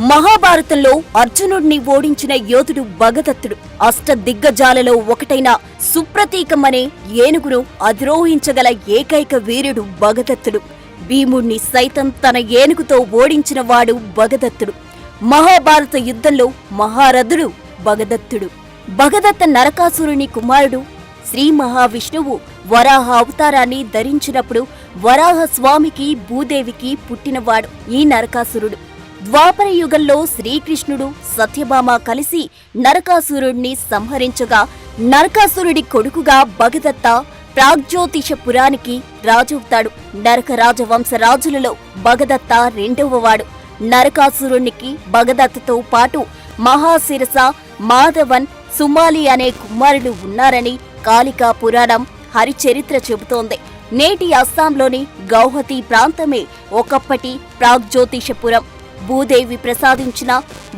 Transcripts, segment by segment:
మహాభారతంలో అర్జునుడిని ఓడించిన యోధుడు భగదత్తుడు. అష్టదిగ్గజాలలో ఒకటైన సుప్రతీకమనే ఏనుగును అధిరోహించగల ఏకైక వీరుడు భగదత్తుడు. భీముణ్ణి సైతం తన ఏనుగుతో ఓడించిన వాడు భగదత్తుడు. మహాభారత యుద్ధంలో మహారథుడు భగదత్తుడు. భగదత్త నరకాసురుని కుమారుడు. శ్రీ మహావిష్ణువు వరాహ అవతారాన్ని ధరించినప్పుడు వరాహ స్వామికి భూదేవికి పుట్టినవాడు ఈ నరకాసురుడు. ద్వాపర యుగంలో శ్రీకృష్ణుడు సత్యభామ కలిసి నరకాసురుడిని సంహరించగా నరకాసురుడి కొడుకుగా భగదత్త ప్రాగ్జ్యోతిషపురానికి రాజవుతాడు. నరక రాజవంశ రాజులలో భగదత్త రెండవవాడు. నరకాసురునికి భగదత్తతో పాటు మహాశిరస, మాధవన్, సుమాలి అనే కుమారులు ఉన్నారని కాళికా పురాణం హరిచరిత్ర చెబుతోంది. నేటి అస్సాంలోని గౌహతి ప్రాంతమే ఒకప్పటి ప్రాగ్జ్యోతిషపురం. భూదేవి ప్రసాదించిన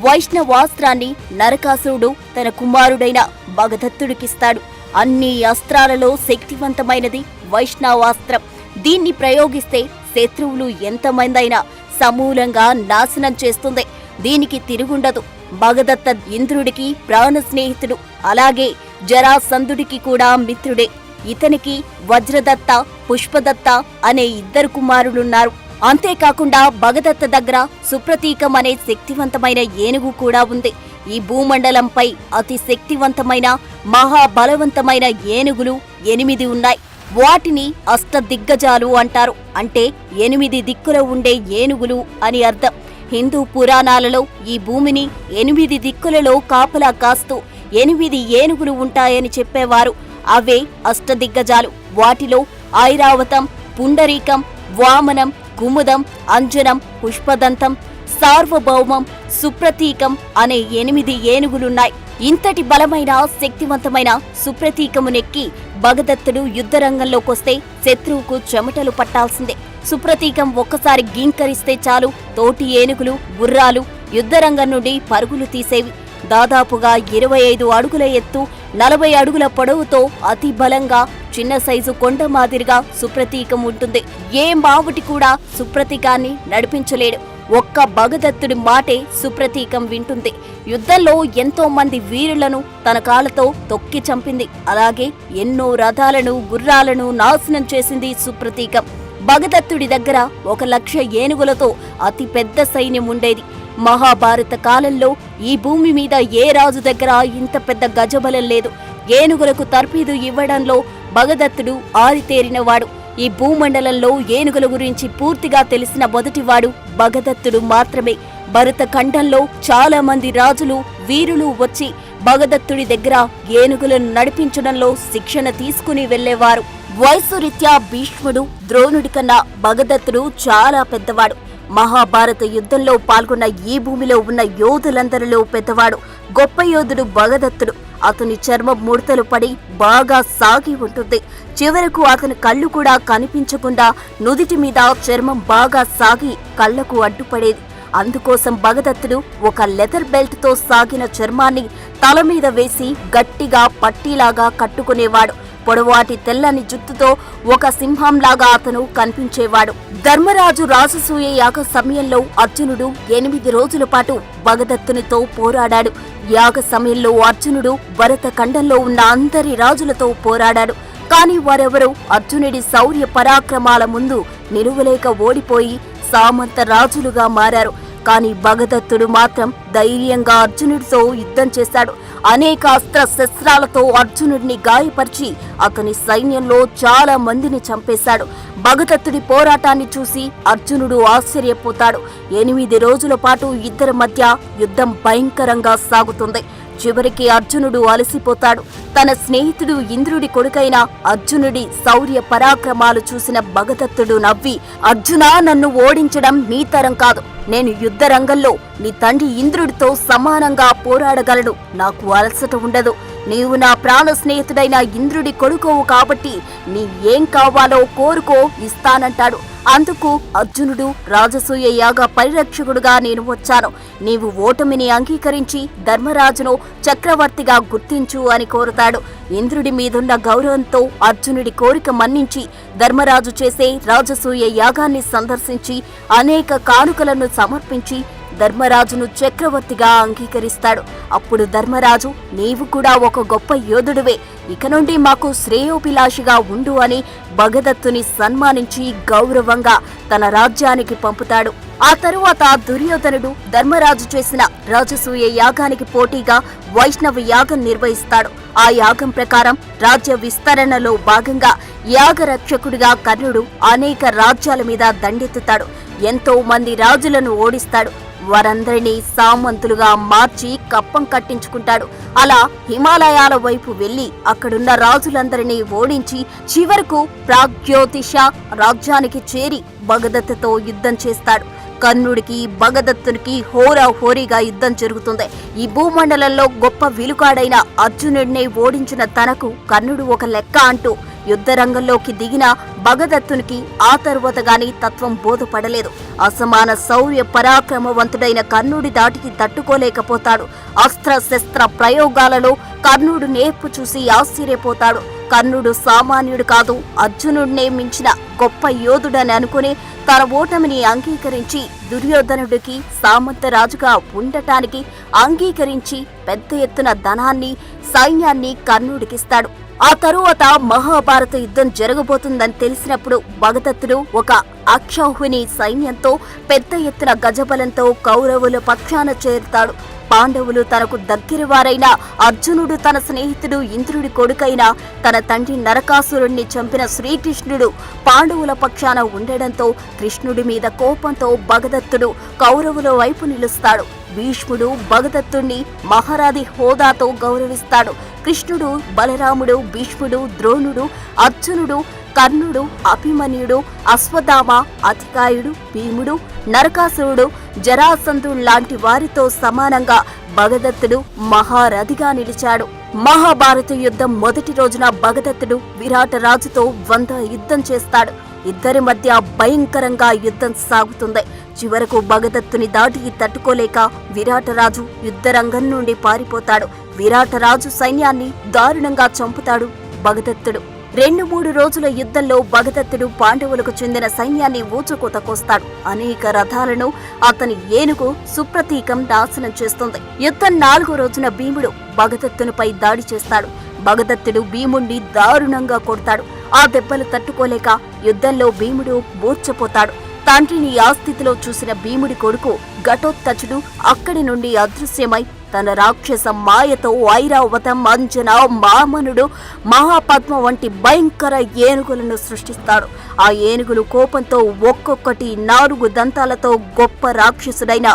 వైష్ణవాస్త్రాన్ని నరకాసురుడు తన కుమారుడైన భగదత్తుడికిస్తాడు. అన్ని అస్త్రాలలో శక్తివంతమైనది వైష్ణవాస్త్రం. దీన్ని ప్రయోగిస్తే శత్రువులు ఎంతమందైనా సమూలంగా నాశనం చేస్తుంది. దీనికి తిరుగుండదు. భగదత్త ఇంద్రుడికి ప్రాణ స్నేహితుడు, అలాగే జరాసంధుడికి కూడా మిత్రుడే. ఇతనికి వజ్రదత్త, పుష్పదత్త అనే ఇద్దరు కుమారులున్నారు. అంతేకాకుండా భగదత్త దగ్గర సుప్రతీకం అనే శక్తివంతమైన ఏనుగు కూడా ఉంది. ఈ భూమండలంపై అతి శక్తివంతమైన మహాబలవంతమైన ఏనుగులు 8 ఉన్నాయి. వాటిని అష్టదిగ్గజాలు అంటారు. అంటే 8 దిక్కుల ఉండే ఏనుగులు అని అర్థం. హిందూ పురాణాలలో ఈ భూమిని 8 దిక్కులలో కాపలా కాస్తూ 8 ఏనుగులు ఉంటాయని చెప్పేవారు. అవే అష్టదిగ్గజాలు. వాటిలో ఐరావతం, పుండరీకం, వామనం, కుముదం, అంజనం, పుష్పదంతం, సార్వభౌమం, సుప్రతీకం అనే 8 ఏనుగులున్నాయి. ఇంతటి బలమైన శక్తివంతమైన సుప్రతీకమునెక్కి భగదత్తుడు యుద్ధరంగంలోకొస్తే శత్రువుకు చెమటలు పట్టాల్సిందే. సుప్రతీకం ఒక్కసారి గీంకరిస్తే చాలు తోటి ఏనుగులు, గుర్రాలు యుద్ధరంగం నుండి పరుగులు తీసేవి. దాదాపుగా 25 అడుగుల ఎత్తు, 40 అడుగుల పొడవుతో అతి బలంగా చిన్న సైజు కొండ మాదిరిగా సుప్రతీకం ఉంటుంది. ఏ మావుటి కూడా సుప్రతీకాన్ని నడిపించలేడు. ఒక్క భగదత్తుడి మాటే సుప్రతీకం వింటుంది. యుద్ధంలో ఎంతో మంది వీరులను తన కాళ్లతో తొక్కి చంపింది. అలాగే ఎన్నో రథాలను, గుర్రాలను నాశనం చేసింది సుప్రతీకం. భగదత్తుడి దగ్గర 1,00,000 ఏనుగులతో అతి పెద్ద సైన్యం ఉండేది. మహాభారత కాలంలో ఈ భూమి మీద ఏ రాజు దగ్గర ఇంత పెద్ద గజబలం లేదు. ఏనుగులకు తర్ఫీదు ఇవ్వడంలో భగదత్తుడు ఆరితేరినవాడు. ఈ భూమండలంలో ఏనుగుల గురించి పూర్తిగా తెలిసిన మొదటివాడు భగదత్తుడు మాత్రమే. భరత ఖండంలో చాలా మంది రాజులు, వీరులు వచ్చి భగదత్తుడి దగ్గర ఏనుగులను నడిపించడంలో శిక్షణ తీసుకుని వెళ్లేవారు. వయస్సు రీత్యా భీష్ముడు, ద్రోణుడి కన్నా భగదత్తుడు చాలా పెద్దవాడు. మహాభారత యుద్ధంలో పాల్గొన్న ఈ భూమిలో ఉన్న యోధులందరిలో పెద్దవాడు, గొప్ప యోధుడు భగదత్తుడు. అతని చర్మం ముడతలు పడి బాగా సాగి ఉంటుంది. చివరకు అతని కళ్ళు కూడా కనిపించకుండా నుదిటి మీద చర్మం బాగా సాగి కళ్లకు అడ్డుపడేది. అందుకోసం భగదత్తుడు ఒక లెదర్ బెల్ట్ తో సాగిన చర్మాన్ని తల మీద వేసి గట్టిగా పట్టీలాగా కట్టుకునేవాడు. పొడవాటి తెల్లని జుత్తుతో ఒక సింహంలాగా అతను కనిపించేవాడు. ధర్మరాజు రాజసూయ యాగ సమయంలో అర్జునుడు 8 రోజుల పాటు భగదత్తునితో పోరాడాడు. యాగ సమయంలో అర్జునుడు భరత ఖండంలో ఉన్న అందరి రాజులతో పోరాడాడు. కాని వారెవరూ అర్జునుడి శౌర్య పరాక్రమాల ముందు నిలువలేక ఓడిపోయి సామంత రాజులుగా మారారు. కాని భగదత్తుడు మాత్రం ధైర్యంగా అర్జునుడితో యుద్ధం చేశాడు. అనేక అస్త్ర శస్త్రాలతో అర్జునుడిని గాయపరిచి అతని సైన్యంలో చాలా మందిని చంపేశాడు. భగదత్తుడి పోరాటాన్ని చూసి అర్జునుడు ఆశ్చర్యపోతాడు. 8 రోజుల పాటు ఇద్దరి మధ్య యుద్ధం భయంకరంగా సాగుతుంది. చివరికి అర్జునుడు అలసిపోతాడు. తన స్నేహితుడు ఇంద్రుడి కొడుకైన అర్జునుడి శౌర్య పరాక్రమాలు చూసిన భగదత్తుడు నవ్వి, అర్జునా, నన్ను ఓడించడం నీ తరం కాదు. నేను యుద్ధ రంగంలో నీ తండ్రి ఇంద్రుడితో సమానంగా పోరాడగలను. నాకు అలసట ఉండదు. నీవు నా ప్రాణ స్నేహితుడైన ఇంద్రుడి కొడుకోవు కాబట్టి నీ ఏం కావాలో కోరుకో, ఇస్తానంటాడు. అందుకు అర్జునుడు, రాజసూయ యాగ పరిరక్షకుడుగా నేను వచ్చాను. నీవు ఓటమిని అంగీకరించి ధర్మరాజును చక్రవర్తిగా గుర్తించు అని కోరుతాడు. ఇంద్రుడి మీదున్న గౌరవంతో అర్జునుడి కోరిక మన్నించి ధర్మరాజు చేసే రాజసూయ యాగాన్ని సందర్శించి అనేక కానుకలను సమర్పించి ధర్మరాజును చక్రవర్తిగా అంగీకరిస్తాడు. అప్పుడు ధర్మరాజు, నీవు కూడా ఒక గొప్ప యోధుడివే, ఇక నుండి మాకు శ్రేయోభిలాషిగా ఉండు అని భగదత్తుని సన్మానించి గౌరవంగా తన రాజ్యానికి పంపుతాడు. ఆ తరువాత దుర్యోధనుడు ధర్మరాజు చేసిన రాజసూయ యాగానికి పోటీగా వైష్ణవ యాగం నిర్వహిస్తాడు. ఆ యాగం ప్రకారం రాజ్య విస్తరణలో భాగంగా యాగరక్షకుడిగా కర్ణుడు అనేక రాజ్యాల మీద దండెత్తుతాడు. ఎంతో మంది రాజులను ఓడిస్తాడు. వారందరినీ సామంతులుగా మార్చి కప్పం కట్టించుకుంటాడు. అలా హిమాలయాల వైపు వెళ్లి అక్కడున్న రాజులందరినీ ఓడించి చివరకు ప్రాగ్జ్యోతిష రాజ్యానికి చేరి భగదత్తతో యుద్ధం చేస్తాడు. కర్ణుడికి భగదత్తునికి హోరాహోరీగా యుద్ధం జరుగుతుంది. ఈ భూమండలంలో గొప్ప విలుకాడైన అర్జునుడిని ఓడించిన తనకు కర్ణుడు ఒక లెక్క అంటూ యుద్ధరంగంలోకి దిగిన భగదత్తునికి ఆ తరువాత గాని తత్వం బోధపడలేదు. అసమాన శౌర్య పరాక్రమవంతుడైన కర్ణుడి దాటికి తట్టుకోలేకపోతాడు. అస్త్ర శస్త్ర ప్రయోగాలలో కర్ణుడు నేర్పు చూసి ఆశ్చర్యపోతాడు. కర్ణుడు సామాన్యుడు కాదు, అర్జునుడినే మించిన గొప్ప యోధుడని అనుకుని తన ఓటమిని అంగీకరించి దుర్యోధనుడికి సామంతరాజుగా ఉండటానికి అంగీకరించి పెద్ద ఎత్తున ధనాన్ని సైన్యాన్ని కర్ణుడికిస్తాడు. ఆ తరువాత మహాభారత యుద్ధం జరగబోతుందని తెలిసినప్పుడు భగదత్తుడు ఒక అక్షౌహిణి సైన్యంతో పెద్ద ఎత్తున గజబలంతో కౌరవుల పక్షాన చేరుతాడు. పాండవులు తనకు దగ్గరవారైన అర్జునుడు తన స్నేహితుడు ఇంద్రుడి కొడుకైన తన తండ్రి నరకాసురుణ్ణి చంపిన శ్రీకృష్ణుడు పాండవుల పక్షాన ఉండడంతో కృష్ణుడి మీద కోపంతో భగదత్తుడు కౌరవుల వైపు నిలుస్తాడు. భీష్ముడు భగదత్తుణ్ణి మహారాజి హోదాతో గౌరవిస్తాడు. కృష్ణుడు, బలరాముడు, భీష్ముడు, ద్రోణుడు, అర్జునుడు, కర్ణుడు, అభిమన్యుడు, అశ్వత్థామ, అతికాయుడు, భీముడు, నరకాసురుడు, జరాసంధుడు లాంటి వారితో సమానంగా భగదత్తుడు మహారథిగా నిలిచాడు. మహాభారత యుద్ధం మొదటి రోజున భగదత్తుడు విరాటరాజుతో 100 యుద్ధం చేస్తాడు. ఇద్దరి మధ్య భయంకరంగా యుద్ధం సాగుతుంది. చివరకు భగదత్తుని దాటికి తట్టుకోలేక విరాటరాజు యుద్ధరంగం నుండి పారిపోతాడు. విరాటరాజు సైన్యాన్ని దారుణంగా చంపుతాడు భగదత్తుడు. 2-3 రోజుల యుద్ధంలో భగదత్తుడు పాండవులకు చెందిన సైన్యాన్ని ఊచకోత కోస్తాడు. అనేక రథాలను అతని ఏనుగు సుప్రతీకం నాశనం చేస్తుంది. యుద్ధం 4వ రోజున భీముడు భగదత్తునిపై దాడి చేస్తాడు. భగదత్తుడు భీముణ్ణి దారుణంగా కొడతాడు. ఆ దెబ్బలు తట్టుకోలేక యుద్ధంలో భీముడు మూర్ఛపోతాడు. తండ్రిని ఆ స్థితిలో చూసిన భీముడి కొడుకు ఘటోత్కచుడు అక్కడి నుండి అదృశ్యమై తన రాక్షస మాయతో ఐరావతం, అంజన, మామనుడు, మహాపద్మ వంటి భయంకర ఏనుగులను సృష్టిస్తాడు. ఆ ఏనుగులు కోపంతో ఒక్కొక్కటి 4 దంతాలతో గొప్ప రాక్షసుడైన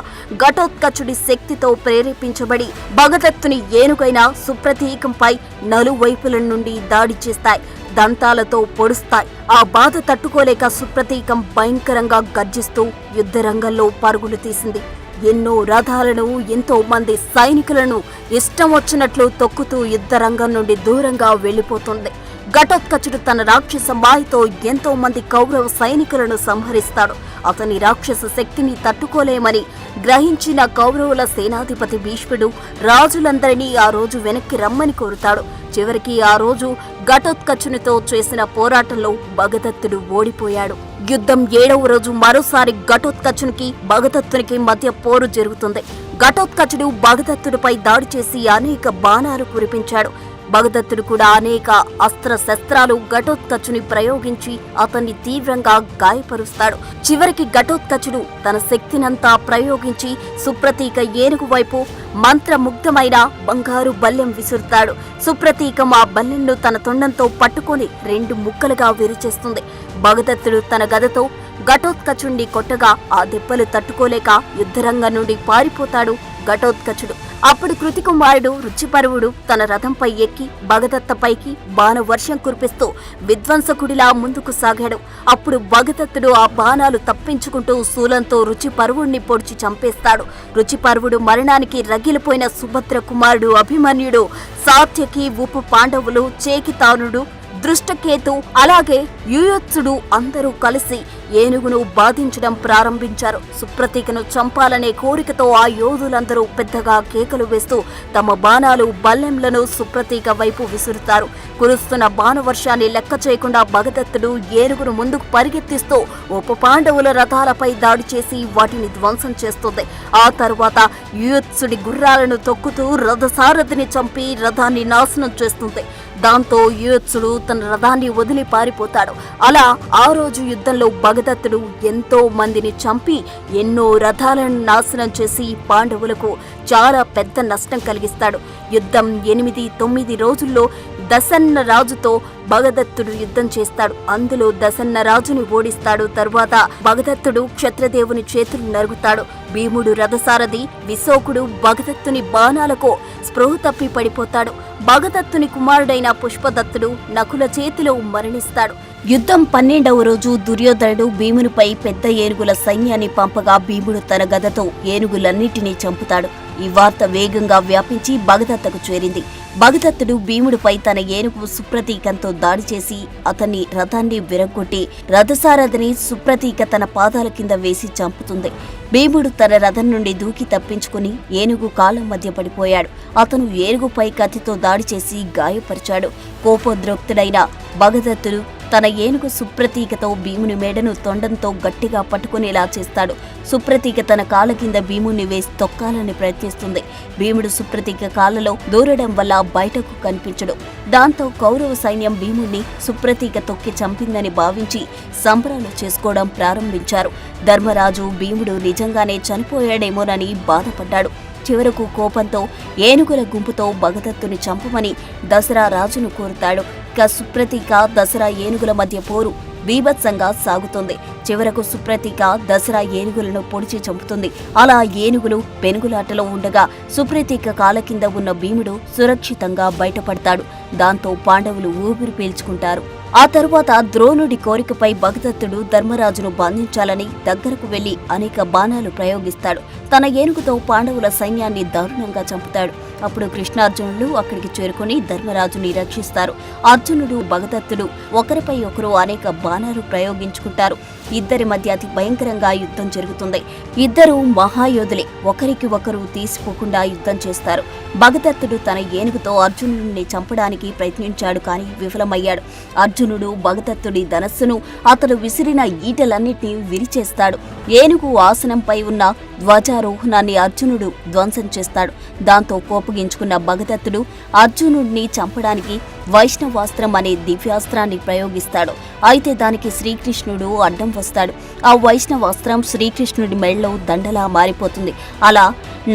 ఘటోత్కచుడి శక్తితో ప్రేరేపించబడి భగదత్తుని ఏనుగైన సుప్రతీకంపై నలువైపుల నుండి దాడి చేస్తాయి. దంతాలతో పొడుస్తాయి. ఆ బాధ తట్టుకోలేక సుప్రతీకం భయంకరంగా గర్జిస్తూ యుద్ధరంగంలో పరుగులు తీసింది. ఎన్నో రథాలను, ఎంతో మంది సైనికులను ఇష్టం వచ్చినట్లు తొక్కుతూ యుద్ధరంగం నుండి దూరంగా వెళ్లిపోతుంది. ఘటోత్కచుడు తన రాక్షస మాయతో ఎంతో మంది కౌరవ సైనికులను సంహరిస్తాడు. అతని రాక్షస శక్తిని తట్టుకోలేమని గ్రహించిన కౌరవుల సేనాధిపతి భీష్ముడు రాజులందరినీ ఆ రోజు వెనక్కి రమ్మని కోరుతాడు. చివరికి ఆ రోజు ఘటోత్కచునితో చేసిన పోరాటంలో భగదత్తుడు ఓడిపోయాడు. యుద్ధం 7వ రోజు మరోసారి ఘటోత్కచునికి భగదత్తునికి మధ్య పోరు జరుగుతుంది. ఘటోత్కచుడు భగదత్తుడిపై దాడి చేసి అనేక బాణాలు కురిపించాడు. భగదత్తుడు కూడా అనేక అస్త్ర శస్త్రాలు ఘటోత్కచుని ప్రయోగించి అతన్ని తీవ్రంగా గాయపరుస్తాడు. చివరికి ఘటోత్కచుడు తన శక్తినంతా ప్రయోగించి సుప్రతీక ఏనుగు వైపు మంత్రముగ్ధమైన బంగారు బల్లెం విసురుతాడు. సుప్రతీకం ఆ బల్లెంను తన తొండంతో పట్టుకొని 2 ముక్కలుగా విరిచేస్తుంది. భగదత్తుడు తన గదతో ఘటోత్కచుణ్ణి కొట్టగా ఆ దెబ్బలు తట్టుకోలేక యుద్ధరంగం నుండి పారిపోతాడు ఘటోత్కచుడు. అప్పుడు కృతికుమారుడు రుచిపర్వుడు తన రథంపై ఎక్కి భగదత్తపైకి బాణవర్షం కురిపిస్తూ విధ్వంసకుడిలా ముందుకు సాగాడు. అప్పుడు భగదత్తుడు ఆ బాణాలు తప్పించుకుంటూ శూలంతో రుచిపర్వుణ్ణి పొడిచి చంపేస్తాడు. రుచిపర్వుడు మరణానికి రగిలిపోయిన సుభద్ర కుమారుడు అభిమన్యుడు, సాత్యకి, ఉప పాండవులు, చేకితానుడు, దృష్టకేతు, అలాగే యుయోత్సుడు అందరూ కలిసి ఏనుగును బాధించడం ప్రారంభించారు. సుప్రతీకను చంపాలనే కోరికతో ఆ యోధులందరూ పెద్దగా కేకలు వేస్తూ తమ బాణాలు బల్లెంలను సుప్రతీక వైపు విసురుతారు. కురుస్తున్న బాణవర్షాన్ని లెక్క చేయకుండా భగదత్తుడు ఏనుగును ముందుకు పరిగెత్తిస్తూ ఉప పాండవుల రథాలపై దాడి చేసి వాటిని ధ్వంసం చేస్తుంది. ఆ తరువాత యూత్సుడి గుర్రాలను తొక్కుతూ రథసారథిని చంపి రథాన్ని నాశనం చేస్తుంది. దాంతో యూత్సుడు తన రథాన్ని వదిలి పారిపోతాడు. అలా ఆ రోజు యుద్ధంలో భగదత్తుడు ఎంతో మందిని చంపి ఎన్నో రథాలను నాశనం చేసి పాండవులకు చాలా పెద్ద నష్టం కలిగిస్తాడు. యుద్ధం 8-9 రోజుల్లో దసన్న రాజుతో భగదత్తుడు యుద్ధం చేస్తాడు. అందులో దసన్న రాజుని ఓడిస్తాడు. తరువాత భగదత్తుడు క్షత్రదేవుని చేతులు నరుగుతాడు. భీముడు రథసారథి విశోకుడు భగదత్తుని బాణాలకు స్పృహ తప్పి పడిపోతాడు. భగదత్తుని కుమారుడైన పుష్పదత్తుడు నకుల చేతిలో మరణిస్తాడు. యుద్ధం 12వ రోజు దుర్యోధనుడు భీమునిపై పెద్ద ఏనుగుల సైన్యాన్ని పంపగా భీముడు తన గదతో ఏనుగులన్నిటినీ చంపుతాడు. ఈ వార్త వేగంగా వ్యాపించి భగదత్తకు చేరింది. భగదత్తుడు భీముడిపై తన ఏనుగు సుప్రతీకంతో దాడి చేసి అతన్ని రథాన్ని విరగొట్టి రథసారథిని సుప్రతీక తన పాదాల కింద వేసి చంపుతుంది. భీముడు తన రథం నుండి దూకి తప్పించుకుని ఏనుగు కాళ్ళ మధ్య పడిపోయాడు. అతను ఏనుగుపై కత్తితో దాడి చేసి గాయపరిచాడు. కోపోద్రిక్తుడైన భగదత్తుడు తన ఏనుగు సుప్రతీకతో భీముని మెడను తొండంతో గట్టిగా పట్టుకునేలా చేస్తాడు. సుప్రతీక తన కాళ్ళ కింద భీముని వేసి తొక్కాలని ప్రయత్నిస్తుంది. భీముడు సుప్రతీక కాళ్ళలో దూరడం వల్ల బయటకు కనిపించడు. దాంతో కౌరవ సైన్యం భీముణ్ణి సుప్రతీక తొక్కి చంపిందని భావించి సంబరాలు చేసుకోవడం ప్రారంభించారు. ధర్మరాజు భీముడు నిజంగానే చనిపోయాడేమోనని బాధపడ్డాడు. చివరకు కోపంతో ఏనుగుల గుంపుతో భగదత్తుని చంపమని దసరా రాజును కోరుతాడు. ఇక సుప్రతీక దసరా ఏనుగుల మధ్య పోరు బీభత్సంగా సాగుతుంది. చివరకు సుప్రతీక దసరా ఏనుగులను పొడిచి చంపుతుంది. అలా ఏనుగులు పెనుగులాటలో ఉండగా సుప్రతీక కాళ్ళ కింద ఉన్న భీముడు సురక్షితంగా బయటపడతాడు. దాంతో పాండవులు ఊపిరి పీల్చుకుంటారు. ఆ తరువాత ద్రోణుడి కోరికపై భగదత్తుడు ధర్మరాజును బంధించాలని దగ్గరకు వెళ్లి అనేక బాణాలు ప్రయోగిస్తాడు. తన ఏనుగుతో పాండవుల సైన్యాన్ని దారుణంగా చంపుతాడు. అప్పుడు కృష్ణార్జునులు అక్కడికి చేరుకుని ధర్మరాజుని రక్షిస్తారు. అర్జునుడు భగదత్తుడు ఒకరిపై ఒకరు అనేక బాణాలు ప్రయోగించుకుంటారు. ఇద్దరి మధ్య అతి భయంకరంగా యుద్ధం జరుగుతుంది. ఇద్దరు మహాయోధులే, ఒకరికి ఒకరు తీసిపోకుండా యుద్ధం చేస్తారు. భగదత్తుడు తన ఏనుగుతో అర్జునుడిని చంపడానికి ప్రయత్నించాడు, కానీ విఫలమయ్యాడు. అర్జునుడు భగదత్తుడి ధనస్సును అతడు విసిరిన ఈటలన్నిటినీ విరిచేస్తాడు. ఏనుగు ఆసనంపై ఉన్న ధ్వజారోహణాన్ని అర్జునుడు ధ్వంసం చేస్తాడు. దాంతో కోపగించుకున్న భగదత్తుడు అర్జునుడిని చంపడానికి వైష్ణవాస్త్రం అనే దివ్యాస్త్రాన్ని ప్రయోగిస్తాడు. అయితే దానికి శ్రీకృష్ణుడు అడ్డం వస్తాడు. ఆ వైష్ణవాస్త్రం శ్రీకృష్ణుడి మెడలో దండలా మారిపోతుంది. అలా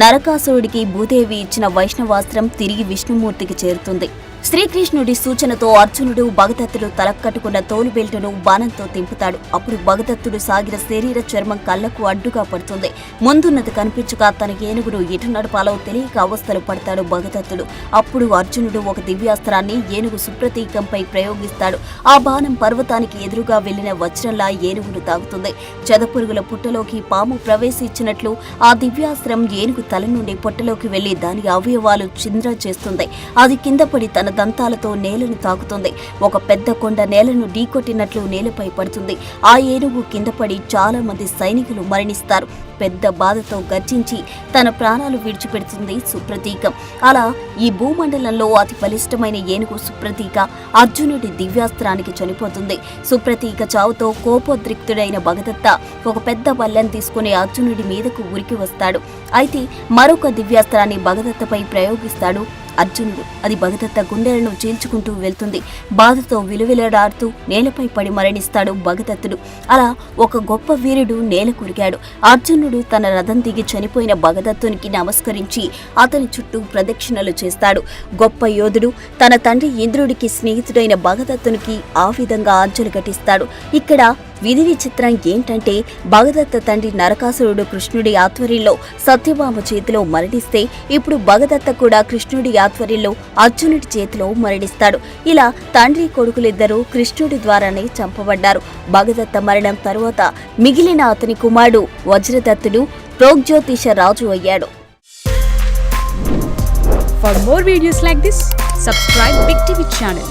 నరకాసురుడికి భూదేవి ఇచ్చిన వైష్ణవాస్త్రం తిరిగి విష్ణుమూర్తికి చేరుతుంది. శ్రీకృష్ణుడి సూచనతో అర్జునుడు భగదత్తుడు తలకట్టుకున్న తోలు బెల్టును బాణంతో తింపుతాడు. అప్పుడు భగదత్తుడు సాగిన శరీర చర్మం కళ్లకు అడ్డుగా పడుతుంది. ముందున్నది కనిపించక తన ఏనుగును ఎటు నడపాలో తెలియక అవస్థలు పడతాడు భగదత్తుడు. అప్పుడు అర్జునుడు ఒక దివ్యాస్త్రాన్ని ఏనుగు సుప్రతీకంపై ప్రయోగిస్తాడు. ఆ బాణం పర్వతానికి ఎదురుగా వెళ్లిన వజ్రంలా ఏనుగును తాగుతుంది. చెదపురుగుల పుట్టలోకి పాము ప్రవేశించినట్లు ఆ దివ్యాస్త్రం ఏనుగు తల నుండి పొట్టలోకి వెళ్లి దాని అవయవాలు చింద్ర చేస్తుంది. అది కింద పడి తన దంతాలతో నేలను తాకుతుంది. ఒక పెద్ద కొండ నేలను ఢీకొట్టినట్లు నేలపై పడుతుంది. ఆ ఏనుగు కింద పడి చాలా మంది సైనికులు మరణిస్తారు. పెద్ద బాధతో గర్జించి తన ప్రాణాలు విడిచిపెడుతుంది సుప్రతీకం. అలా ఈ భూమండలంలో అతి బలిష్టమైన ఏనుగు సుప్రతీక అర్జునుడి దివ్యాస్త్రానికి చనిపోతుంది. సుప్రతీక చావుతో కోపోద్రిక్తుడైన భగదత్త ఒక పెద్ద బల్లెం తీసుకుని అర్జునుడి మీదకు ఉరికి వస్తాడు. అయితే మరొక దివ్యాస్త్రాన్ని భగదత్తపై ప్రయోగిస్తాడు అర్జునుడు. అది భగదత్త గుండెలను చీల్చుకుంటూ వెళ్తుంది. బాధతో విలువిలడాడుతూ నేలపై పడి మరణిస్తాడు భగదత్తుడు. అలా ఒక గొప్ప వీరుడు నేల కురిగాడు. అర్జునుడు తన రథం దిగి చనిపోయిన భగదత్తునికి నమస్కరించి అతని చుట్టూ ప్రదక్షిణలు చేస్తాడు. గొప్ప యోధుడు తన తండ్రి ఇంద్రుడికి స్నేహితుడైన భగదత్తునికి ఆ విధంగా అంజలి ఘటిస్తాడు. ఇక్కడ విధి విచిత్రం ఏంటంటే భగదత్త తండ్రి నరకాసురుడు కృష్ణుడి ఆధ్వర్యంలో సత్యభామ చేతిలో మరణిస్తే ఇప్పుడు భగదత్త కూడా కృష్ణుడి ఆధ్వర్యంలో అర్జునుడి చేతిలో మరణిస్తాడు. ఇలా తండ్రి కొడుకులిద్దరూ కృష్ణుడి ద్వారానే చంపబడ్డారు. భగదత్త మరణం తరువాత మిగిలిన అతని కుమారుడు వజ్రదత్తుడు ప్రోగ్జ్యోతిష రాజు అయ్యాడు. For more videos like this, subscribe Big TV channel.